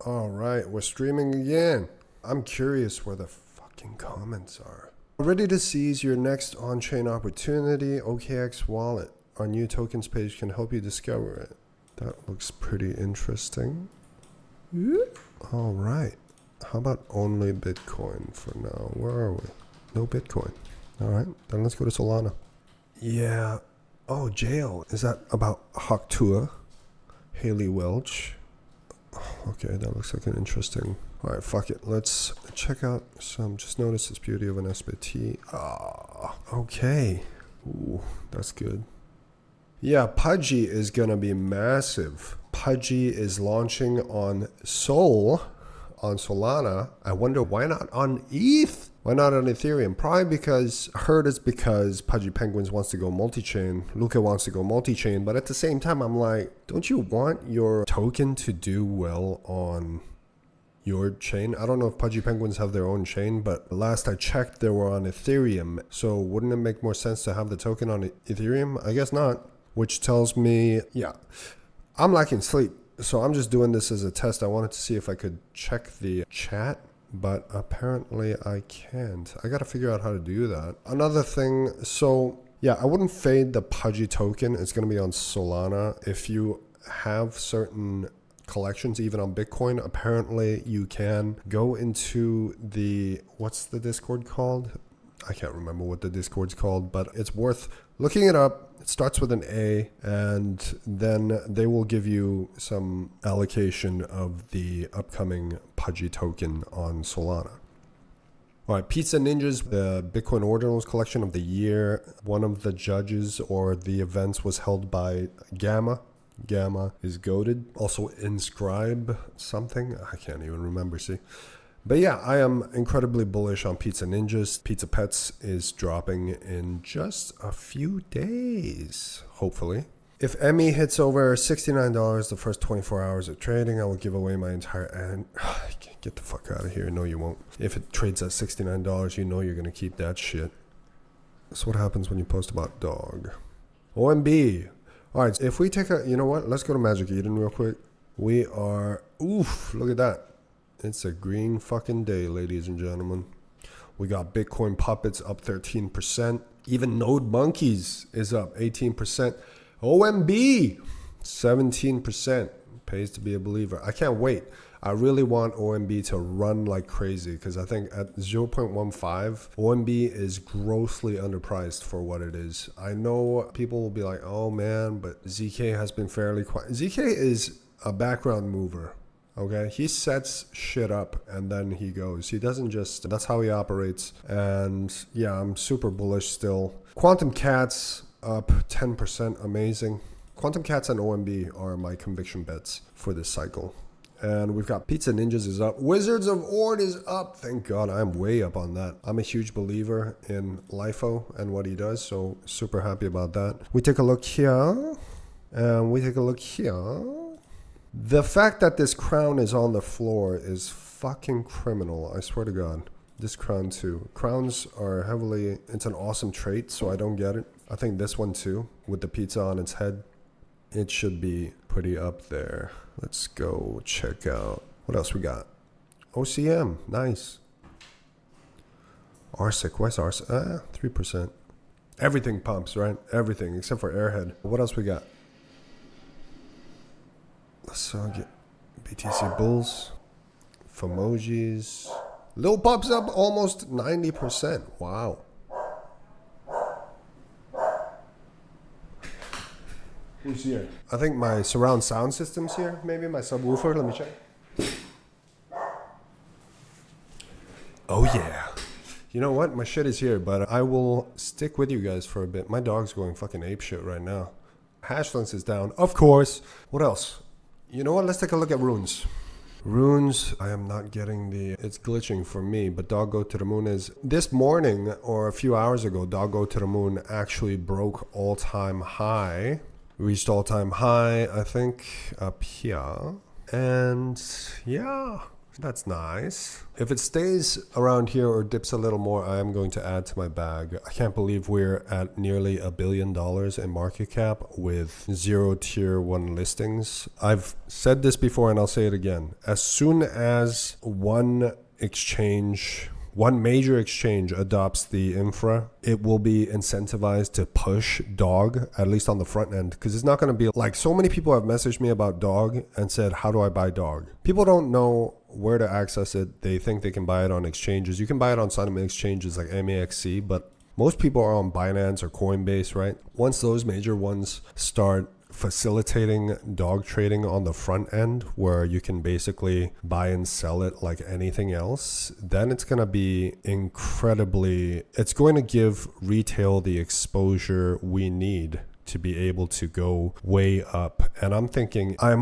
All right, we're streaming again. I'm curious where the fucking comments are. Ready to seize your next on-chain opportunity? OKX wallet. Our new tokens page can help you discover it. That looks pretty interesting. All right. How about only Bitcoin for now? Where are we? No Bitcoin. All right, then let's go to Solana. Yeah. Oh, jail. Is that about Haktua? Haley Welch? Okay, that looks like an interesting. All right, fuck it. Let's check out some. Just notice this beauty of an SBT. Ah, okay. Ooh, that's good. Yeah, Pudgy is gonna be massive. Pudgy is launching on Sol, on Solana. I wonder why not on ETH? Why not on Ethereum? Probably because, heard it's because Pudgy Penguins wants to go multi-chain. Luca wants to go multi-chain. But at the same time, I'm like, don't you want your token to do well on your chain? I don't know if Pudgy Penguins have their own chain, but last I checked, they were on Ethereum. So wouldn't it make more sense to have the token on Ethereum? I guess not. Which tells me, yeah, I'm lacking sleep. So I'm just doing this as a test. I wanted to see if I could check the chat, but apparently I can't. I got to figure out how to do that. Another thing, so yeah, I wouldn't fade the Pudgy token. It's going to be on Solana. If you have certain collections, even on Bitcoin, apparently you can go into the, what's the Discord called? I can't remember what the Discord's called, but it's worth looking it up. It starts with an A, and then they will give you some allocation of the upcoming Pudgy token on Solana. All right, Pizza Ninjas, the Bitcoin Ordinals collection of the year. One of the judges or the events was held by Gamma. Gamma is goated. Also Inscribe something. I can't even remember, see. But yeah, I am incredibly bullish on Pizza Ninjas. Pizza Pets is dropping in just a few days, hopefully. If Emmy hits over $69 the first 24 hours of trading, I will give away my entire... And get the fuck out of here. No, you won't. If it trades at $69, you know you're going to keep that shit. That's what happens when you post about dog. OMB. All right, if we take a... You know what? Let's go to Magic Eden real quick. We are... Oof, look at that. It's a green fucking day, ladies and gentlemen. We got Bitcoin Puppets up 13%. Even Node Monkeys is up 18%. OMB, 17%. Pays to be a believer. I can't wait. I really want OMB to run like crazy because I think at 0.15, OMB is grossly underpriced for what it is. I know people will be like, oh man, but ZK has been fairly quiet. ZK is a background mover. Okay, he sets shit up and then he goes. He doesn't just, that's how he operates. And yeah, I'm super bullish still. Quantum Cats up 10%, amazing. Quantum Cats and OMB are my conviction bets for this cycle. And we've got Pizza Ninjas is up. Wizards of Ord is up. Thank God, I'm way up on that. I'm a huge believer in LIFO and what he does, so super happy about that. We take a look here, and we take a look here. The fact that this crown is on the floor is fucking criminal. I swear to God. This crown too. Crowns are heavily, it's an awesome trait, so I don't get it. I think this one too, with the pizza on its head, it should be pretty up there. Let's go check out. What else we got? OCM, nice. Arsic, where's Arsic? 3%. Everything pumps, right? Everything, except for Airhead. What else we got? Let's get BTC Bulls, Famojis. Lil Pup's up almost 90%. Wow. Who's here? I think my surround sound system's here. Maybe my subwoofer. Let me check. Oh yeah. You know what? My shit is here, but I will stick with you guys for a bit. My dog's going fucking apeshit right now. Hashlens is down, of course. What else? You know what? Let's take a look at runes. Runes, I am not getting the... It's glitching for me, but Doggo to the Moon is... This morning, or a few hours ago, Doggo to the Moon actually broke all-time high. Reached all-time high, I think, up here. And, yeah, That's nice. If it stays around here or dips a little more, I am going to add to my bag. I can't believe we're at nearly $1 billion in market cap with 0 tier 1 listings. I've said this before and I'll say it again. As soon as one major exchange adopts the infra, it will be incentivized to push dog, at least on the front end, because it's not going to be like, so many people have messaged me about dog and said, how do I buy dog? People don't know where to access it. They think they can buy it on exchanges. You can buy it on some exchanges like MAXC, but most people are on Binance or Coinbase, right? Once those major ones start facilitating dog trading on the front end, where you can basically buy and sell it like anything else, then it's going to be it's going to give retail the exposure we need to be able to go way up. And I'm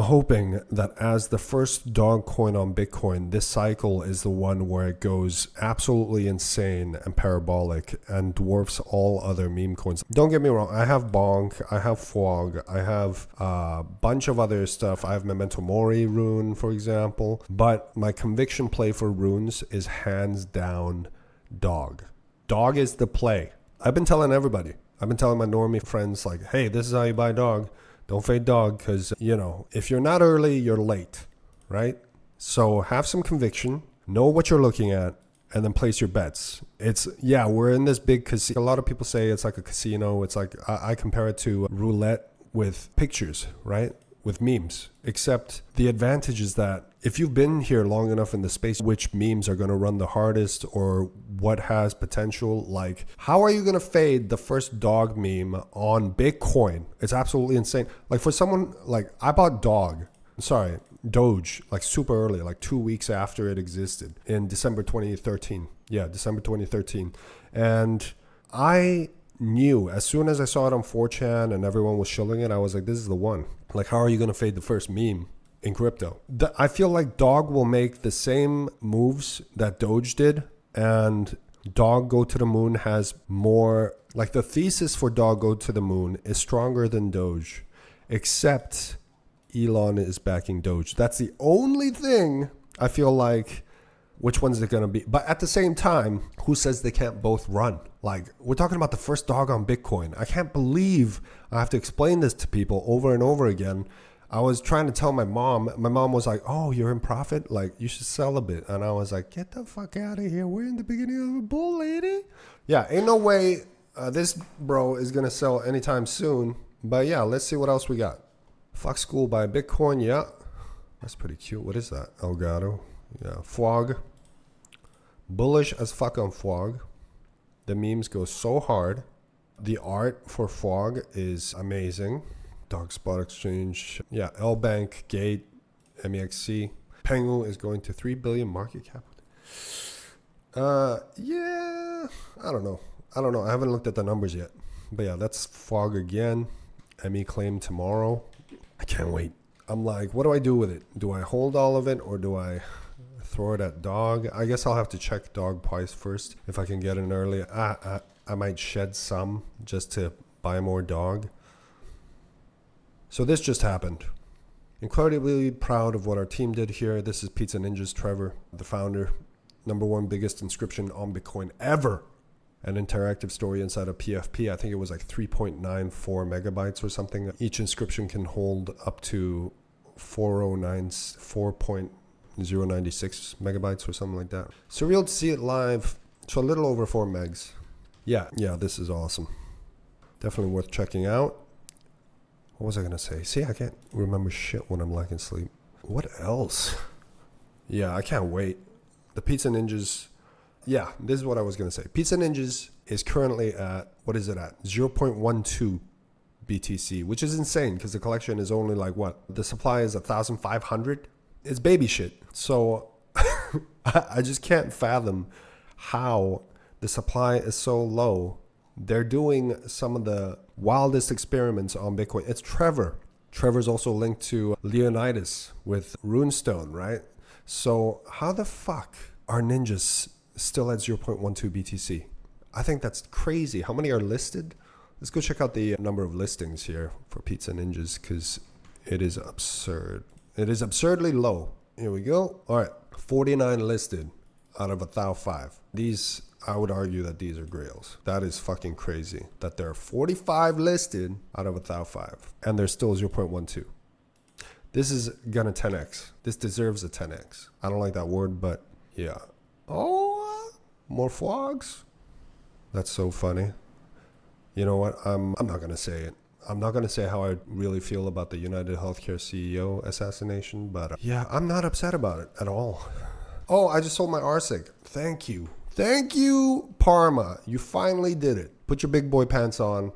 hoping that as the first dog coin on Bitcoin, this cycle is the one where it goes absolutely insane and parabolic and dwarfs all other meme coins. Don't get me wrong, I have Bonk, I have Fwog, I have a bunch of other stuff. I have Memento Mori rune, for example, but my conviction play for runes is hands down dog. Dog is the play. I've been telling everybody. I've been telling my normie friends, like, hey, this is how you buy dog. Don't fade dog, because, if you're not early, you're late, right? So have some conviction, know what you're looking at, and then place your bets. We're in this big casino. A lot of people say it's like a casino. It's like, I compare it to roulette with pictures, right? With memes. Except the advantage is that if you've been here long enough in the space, which memes are going to run the hardest or what has potential, like how are you going to fade the first dog meme on Bitcoin? It's absolutely insane. Like for someone, like I bought Doge, like super early, like 2 weeks after it existed in December 2013. Yeah, December 2013. And I knew as soon as I saw it on 4chan and everyone was shilling it, I was like, this is the one. Like, how are you going to fade the first meme in crypto? I feel like dog will make the same moves that Doge did, and dog go to the moon has more, like the thesis for dog go to the moon is stronger than Doge, except Elon is backing Doge. That's the only thing I feel like. Which one's it going to be? But at the same time, who says they can't both run? Like, we're talking about the first dog on Bitcoin. I can't believe I have to explain this to people over and over again. I was trying to tell my mom. My mom was like, oh, you're in profit? Like, you should sell a bit. And I was like, get the fuck out of here. We're in the beginning of a bull, lady. Yeah, ain't no way this bro is going to sell anytime soon. But yeah, let's see what else we got. Fuck school by Bitcoin. Yeah, that's pretty cute. What is that? Elgato. Yeah, Fwog. Bullish as fuck on Fwog. The memes go so hard. The art for Fwog is amazing. Dog Spot Exchange. Yeah, L-Bank, Gate, MEXC. Penguin is going to 3 billion market cap. Yeah, I don't know. I haven't looked at the numbers yet. But yeah, that's Fwog again. ME claim tomorrow. I can't wait. I'm like, what do I do with it? Do I hold all of it or do I throw it at dog? I guess I'll have to check dog price first if I can get in early. I might shed some just to buy more dog. So this just happened. Incredibly proud of what our team did here. This is Pizza Ninja's Trevor, the founder. #1 biggest inscription on Bitcoin ever. An interactive story inside of PFP. I think it was like 3.94 megabytes or something. Each inscription can hold up to 4.096 megabytes or something like that. Surreal to see it live. So a little over 4 megs. Yeah, this is awesome. Definitely worth checking out. What was I going to say? See, I can't remember shit when I'm lacking sleep. What else? Yeah, I can't wait. The Pizza Ninjas. Yeah, this is what I was going to say. Pizza Ninjas is currently at, what is it at? 0.12 BTC, which is insane because the collection is only like what? The supply is 1,500. It's baby shit. So I just can't fathom how the supply is so low. They're doing some of the wildest experiments on Bitcoin. It's Trevor. Trevor's also linked to Leonidas with Runestone, right? So how the fuck are ninjas still at 0.12 BTC? I think that's crazy. How many are listed? Let's go check out the number of listings here for Pizza Ninjas because it is absurd. It is absurdly low. Here we go. All right, 49 listed out of 1,005. These, I would argue that these are grails. That is fucking crazy that there are 45 listed out of 1,005 and there's still 0.12. This is gonna 10x. This deserves a 10x. I don't like that word, but yeah. Oh, more Fwogs? That's so funny. You know what? I'm not gonna say it. I'm not gonna say how I really feel about the United Healthcare CEO assassination, but yeah, I'm not upset about it at all. Oh, I just sold my RSIC. Thank you. Thank you, Parma. You finally did it. Put your big boy pants on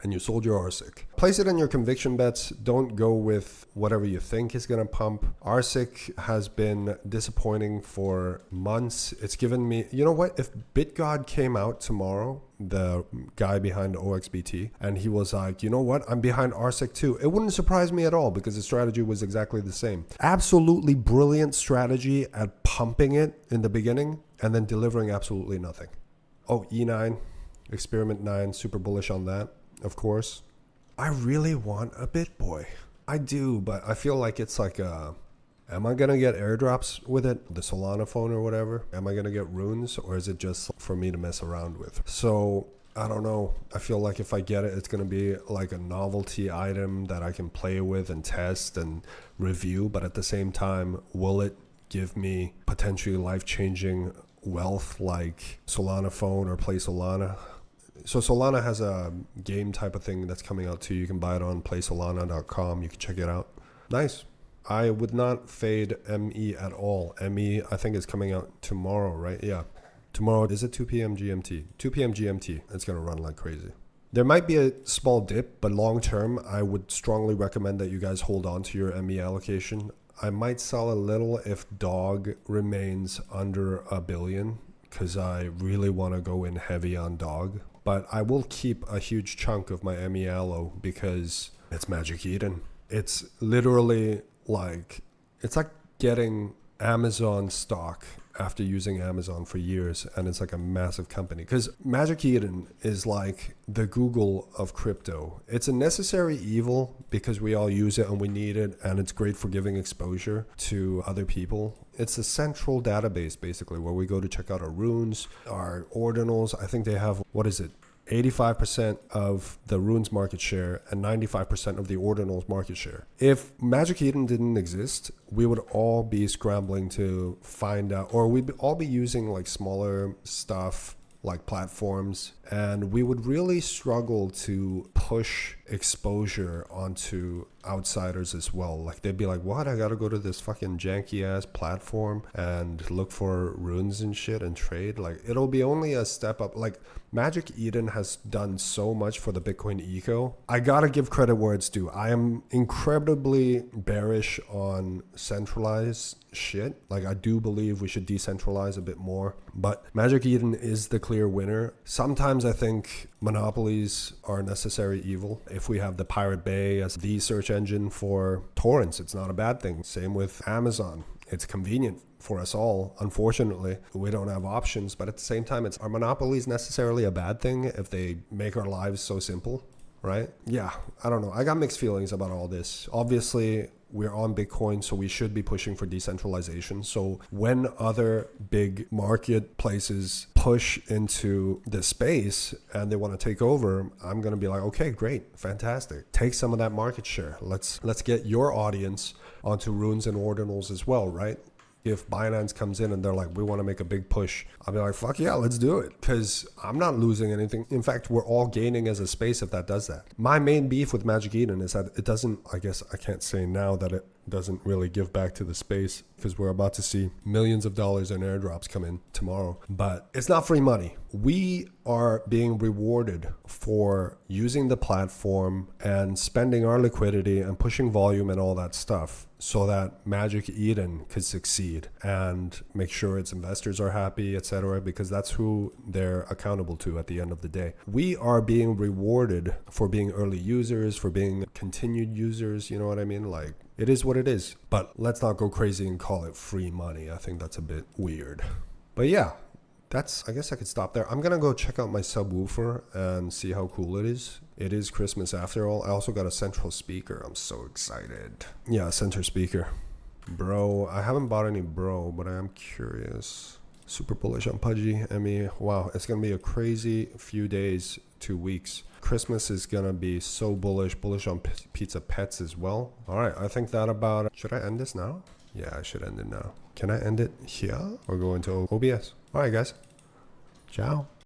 and you sold your RSIC. Place it in your conviction bets. Don't go with whatever you think is going to pump. RSIC has been disappointing for months. It's given me, you know what? If BitGod came out tomorrow, the guy behind OXBT, and he was like, you know what? I'm behind RSIC too. It wouldn't surprise me at all because the strategy was exactly the same. Absolutely brilliant strategy at pumping it in the beginning and then delivering absolutely nothing. Oh, E9, Experiment 9, super bullish on that. Of course, I really want a BitBoy. I do, but I feel like it's like am I going to get airdrops with it? The Solana phone or whatever? Am I going to get runes, or is it just for me to mess around with? So I don't know. I feel like if I get it, it's going to be like a novelty item that I can play with and test and review. But at the same time, will it give me potentially life-changing wealth like Solana phone or Play Solana? So Solana has a game type of thing that's coming out too. You can buy it on playsolana.com. You can check it out. Nice. I would not fade ME at all. ME, I think, is coming out tomorrow, right? Yeah. Tomorrow, is it 2 p.m. GMT? 2 p.m. GMT. It's going to run like crazy. There might be a small dip, but long term, I would strongly recommend that you guys hold on to your ME allocation. I might sell a little if DOG remains under $1 billion because I really want to go in heavy on DOG. But I will keep a huge chunk of my ME allo because it's Magic Eden. It's literally like, it's like getting Amazon stock after using Amazon for years, and it's like a massive company. Because Magic Eden is like the Google of crypto. It's a necessary evil because we all use it and we need it, and it's great for giving exposure to other people. It's a central database basically where we go to check out our runes, our ordinals. I think they have, 85% of the runes market share and 95% of the ordinals market share. If Magic Eden didn't exist, we would all be scrambling to find out, or we'd all be using like smaller stuff like platforms, and we would really struggle to push exposure onto outsiders as well. Like they'd be like, what, I gotta go to this fucking janky ass platform and look for runes and shit and trade? Like it'll be only a step up. Like Magic Eden has done so much for the Bitcoin eco. I gotta give credit where it's due. I am incredibly bearish on centralized shit. Like I do believe we should decentralize a bit more, but Magic Eden is the clear winner. Sometimes I think monopolies are a necessary evil. If we have the Pirate Bay as the search engine for torrents, it's not a bad thing. Same with Amazon. It's convenient for us all. Unfortunately, we don't have options, but at the same time, are monopolies necessarily a bad thing if they make our lives so simple, right? Yeah, I don't know. I got mixed feelings about all this. Obviously, we're on Bitcoin, so we should be pushing for decentralization. So when other big marketplaces push into the space and they want to take over, I'm going to be like, okay, great, fantastic. Take some of that market share. Let's get your audience onto runes and ordinals as well, right? If Binance comes in and they're like, we want to make a big push, I'll be like, fuck yeah, let's do it. Because I'm not losing anything. In fact, we're all gaining as a space if that does that. My main beef with Magic Eden is that it doesn't, I guess I can't say now that it doesn't really give back to the space because we're about to see millions of dollars in airdrops come in tomorrow. But it's not free money. We are being rewarded for using the platform and spending our liquidity and pushing volume and all that stuff so that Magic Eden could succeed and make sure its investors are happy, etc., because that's who they're accountable to at the end of the day. We are being rewarded for being early users, for being continued users, you know what I mean? Like, it is what it is. But let's not go crazy and call it free money. I think that's a bit weird. But yeah, I guess I could stop there. I'm going to go check out my subwoofer and see how cool it is. It is Christmas after all. I also got a central speaker. I'm so excited. Yeah, center speaker. Bro, I haven't bought any bro, but I am curious. Super bullish on Pudgy. I mean, wow, it's gonna be a crazy few days, 2 weeks. Christmas is gonna be so bullish on pizza pets as well. All right, I think that about. Should I end this now? Yeah, I should end it now. Can I end it here or go into OBS? All right, guys. Ciao.